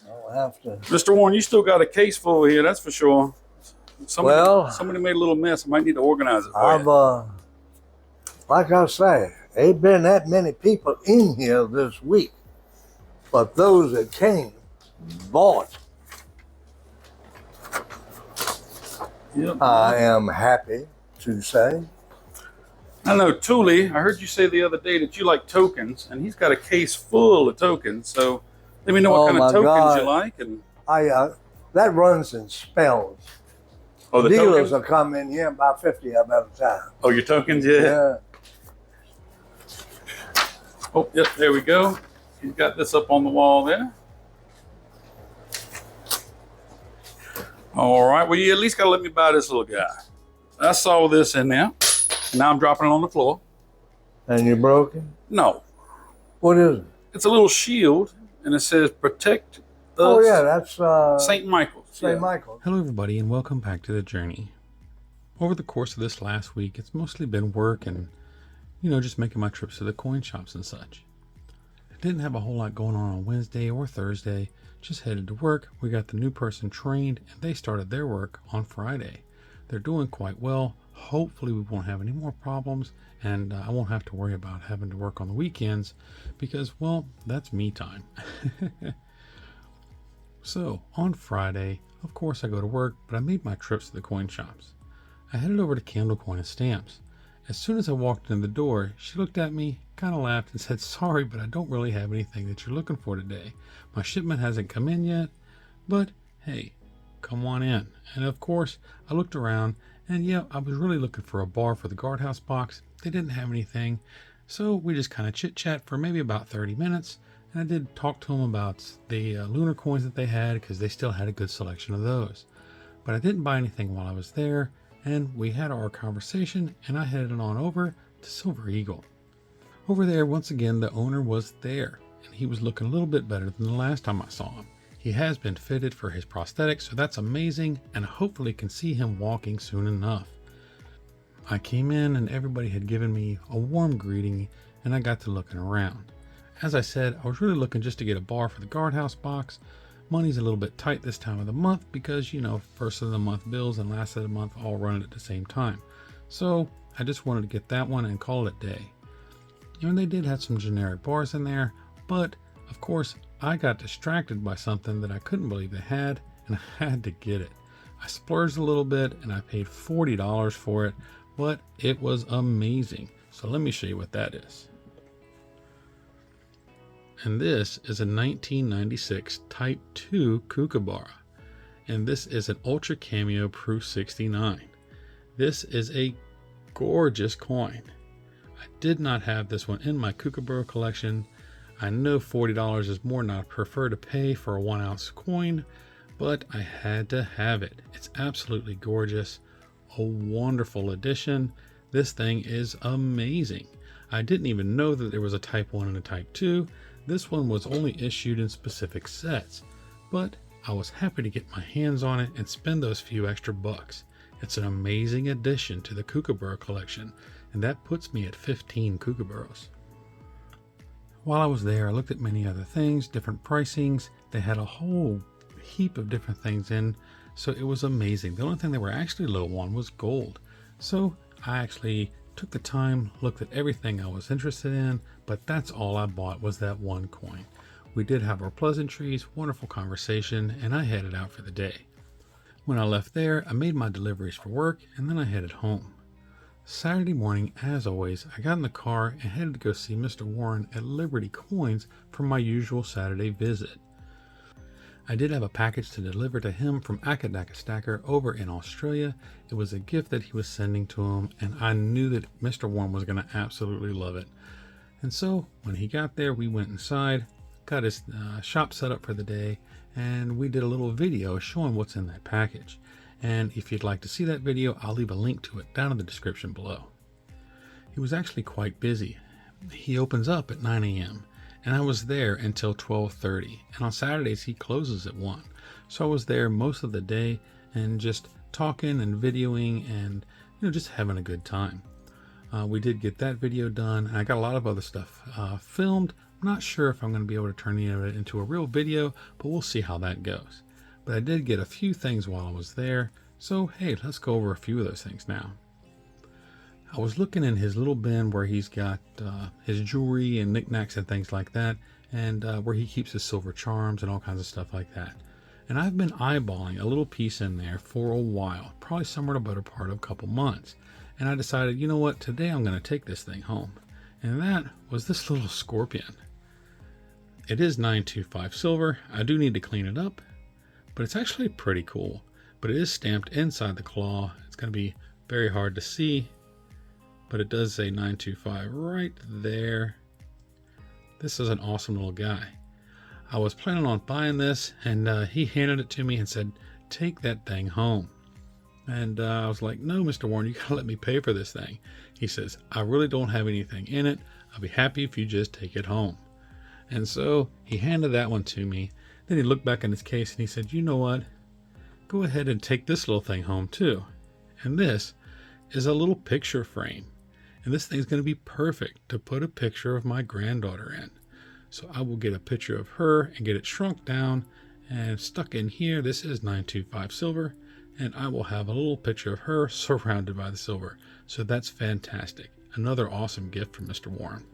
I'll have to. Mr. Warren, you still got a case full here, that's for sure. Somebody made a little mess. I might need to organize it for you. Like I say, ain't been that many people in here this week, but those that came bought. Yep. I am happy to say. I know, Thule, I heard you say the other day that you like tokens, and he's got a case full of tokens. So let me know what kind of tokens you like. And that runs in spells. oh, the dealers tokens will come in here, about 50 of them at a time. Oh, your tokens, yeah. Oh, yep, there we go. He's got this up on the wall there. All right, well, you at least got to let me buy this little guy. I saw this in there. Now I'm dropping it on the floor. And you broke it? No. What is it? It's a little shield, and it says protect us. Oh, yeah, that's St. Michael's. St. Michael's. Hello, everybody, and welcome back to The Journey. Over the course of this last week, it's mostly been work and, just making my trips to the coin shops and such. I didn't have a whole lot going on Wednesday or Thursday. Just headed to work. We got the new person trained, and they started their work on Friday. They're doing quite well. Hopefully we won't have any more problems, and I won't have to worry about having to work on the weekends because, well, that's me time. So on Friday, of course I go to work, but I made my trips to the coin shops. I headed over to Candle Coin and Stamps. As soon as I walked in the door, she looked at me, kind of laughed and said, "Sorry, but I don't really have anything that you're looking for today. My shipment hasn't come in yet, but hey, come on in." And of course, I looked around, and yeah, I was really looking for a bar for the guardhouse box. They didn't have anything, so we just kind of chit-chat for maybe about 30 minutes. And I did talk to them about the lunar coins that they had because they still had a good selection of those. But I didn't buy anything while I was there, and we had our conversation, and I headed on over to Silver Eagle. Over there, once again, the owner was there, and he was looking a little bit better than the last time I saw him. He has been fitted for his prosthetics, so that's amazing, and hopefully can see him walking soon enough. I came in, and everybody had given me a warm greeting, and I got to looking around. As I said, I was really looking just to get a bar for the guardhouse box. Money's a little bit tight this time of the month because, first of the month bills and last of the month all run at the same time. So I just wanted to get that one and call it a day. And they did have some generic bars in there, but of course I got distracted by something that I couldn't believe they had, and I had to get it. I splurged a little bit and I paid $40 for it, but it was amazing. So let me show you what that is. And this is a 1996 Type 2 Kookaburra. And this is an Ultra Cameo Proof 69. This is a gorgeous coin. I did not have this one in my Kookaburra collection. I know $40 is more than I prefer to pay for a 1 ounce coin, but I had to have it. It's absolutely gorgeous. A wonderful addition. This thing is amazing. I didn't even know that there was a Type 1 and a Type 2. This one was only issued in specific sets, but I was happy to get my hands on it and spend those few extra bucks. It's an amazing addition to the Kookaburra collection, and that puts me at 15 Kookaburras. While I was there, I looked at many other things, different pricings. They had a whole heap of different things in, so it was amazing. The only thing they were actually low on was gold. So I actually took the time, looked at everything I was interested in, but that's all I bought was that one coin. We did have our pleasantries, wonderful conversation, and I headed out for the day. When I left there, I made my deliveries for work, and then I headed home. Saturday morning, as always, I got in the car and headed to go see Mr. Warren at Liberty Coins for my usual Saturday visit. I did have a package to deliver to him from Akadaka Stacker over in Australia. It was a gift that he was sending to him, and I knew that Mr. Warren was going to absolutely love it. And so when he got there, we went inside, got his shop set up for the day, and we did a little video showing what's in that package. And if you'd like to see that video, I'll leave a link to it down in the description below. He was actually quite busy. He opens up at 9 a.m. and I was there until 12:30, and on Saturdays he closes at 1. So I was there most of the day and just talking and videoing and just having a good time. We did get that video done. I got a lot of other stuff filmed, I'm not sure if I'm going to be able to turn it into a real video, but we'll see how that goes. But I did get a few things while I was there, so hey, let's go over a few of those things now. I was looking in his little bin where he's got his jewelry and knickknacks and things like that, and where he keeps his silver charms and all kinds of stuff like that. And I've been eyeballing a little piece in there for a while, probably somewhere the better part of a couple months. And I decided, you know what, today I'm going to take this thing home. And that was this little scorpion. It is 925 silver. I do need to clean it up, but it's actually pretty cool. But it is stamped inside the claw. It's going to be very hard to see, but it does say 925 right there. This is an awesome little guy. I was planning on buying this, and he handed it to me and said, take that thing home. And I was like, no, Mr. Warren, you gotta let me pay for this thing. He says, I really don't have anything in it. I'll be happy if you just take it home. And so he handed that one to me. Then he looked back in his case and he said, you know what? Go ahead and take this little thing home too. And this is a little picture frame. And this thing's going to be perfect to put a picture of my granddaughter in. So I will get a picture of her and get it shrunk down and stuck in here. This is 925 silver. And I will have a little picture of her surrounded by the silver. So that's fantastic. Another awesome gift from Mr. Warren.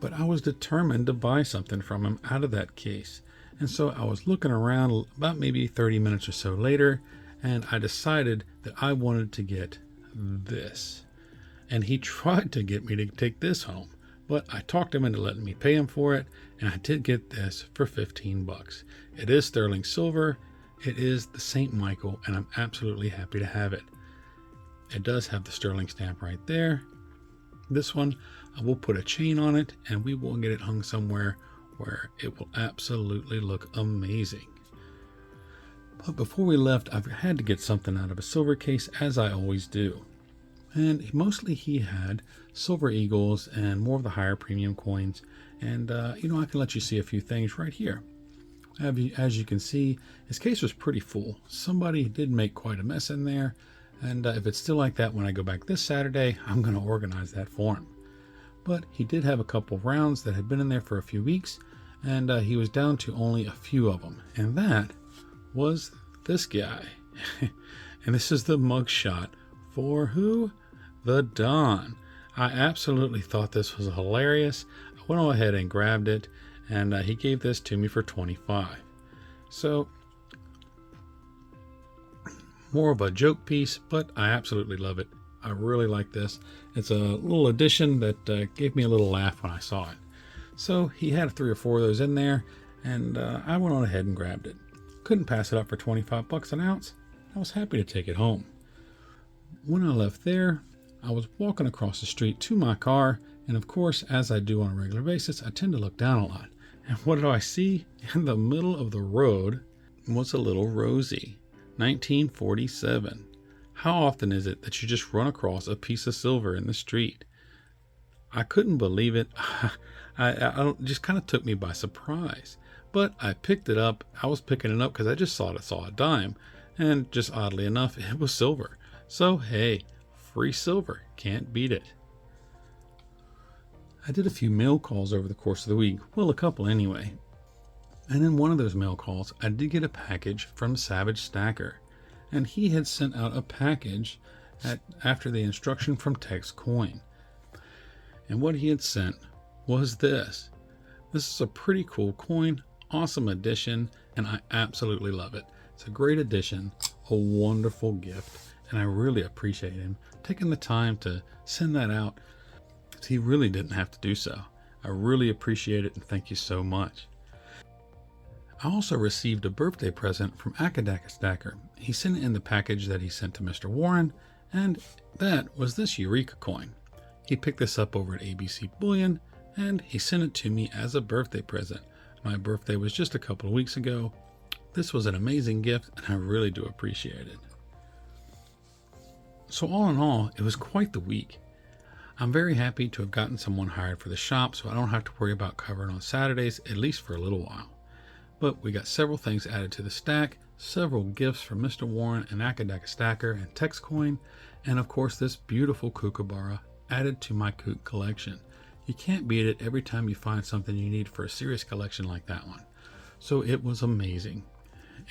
But I was determined to buy something from him out of that case. And so I was looking around about maybe 30 minutes or so later, and I decided that I wanted to get this. And he tried to get me to take this home, but I talked him into letting me pay him for it, and I did get this for 15 bucks. It is sterling silver. It is the St. Michael, and I'm absolutely happy to have it. It does have the sterling stamp right there. This one, I will put a chain on it, and we will get it hung somewhere where it will absolutely look amazing. But before we left, I've had to get something out of a silver case, as I always do. And mostly he had silver eagles and more of the higher premium coins. And, I can let you see a few things right here. As you can see, his case was pretty full. Somebody did make quite a mess in there. And if it's still like that when I go back this Saturday, I'm going to organize that for him. But he did have a couple of rounds that had been in there for a few weeks. And he was down to only a few of them. And that was this guy. And this is the mugshot for who? The Don. I absolutely thought this was hilarious. I went ahead and grabbed it, and he gave this to me for 25. So, more of a joke piece, but I absolutely love it. I really like this. It's a little addition that gave me a little laugh when I saw it. So he had 3 or 4 of those in there, and I went on ahead and grabbed it. Couldn't pass it up for 25 bucks an ounce. I was happy to take it home. When I left there, I was walking across the street to my car, and of course, as I do on a regular basis, I tend to look down a lot. And what do I see? In the middle of the road was a little Rosie, 1947. How often is it that you just run across a piece of silver in the street? I couldn't believe it. I just kind of took me by surprise. But I picked it up. I was picking it up because I just saw a dime. And just oddly enough, it was silver. So hey, free silver. Can't beat it. I did a few mail calls over the course of the week. Well, a couple anyway. And in one of those mail calls, I did get a package from Savage Stacker. And he had sent out a package after the instruction from Tex Coin. And what he had sent was this. This is a pretty cool coin, awesome addition, and I absolutely love it. It's a great addition, a wonderful gift, and I really appreciate him taking the time to send that out. He really didn't have to do so. I really appreciate it, and thank you so much. I also received a birthday present from Akadaka Stacker. He sent it in the package that he sent to Mr. Warren, and that was this Eureka coin. He picked this up over at ABC Bullion, and he sent it to me as a birthday present. My birthday was just a couple of weeks ago. This was an amazing gift, and I really do appreciate it. So all in all, it was quite the week. I'm very happy to have gotten someone hired for the shop, so I don't have to worry about covering on Saturdays, at least for a little while. But we got several things added to the stack, several gifts from Mr. Warren and Akadaka Stacker and Tex Coin, and of course this beautiful Kookaburra added to my Kook collection. You can't beat it every time you find something you need for a serious collection like that one. So it was amazing.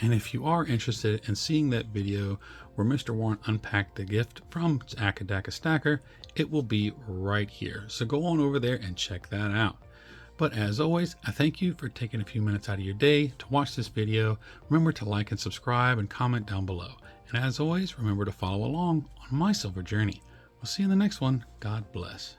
And if you are interested in seeing that video where Mr. Warren unpacked the gift from Akadaka Stacker, it will be right here. So go on over there and check that out. But as always, I thank you for taking a few minutes out of your day to watch this video. Remember to like and subscribe and comment down below. And as always, remember to follow along on my silver journey. We'll see you in the next one. God bless.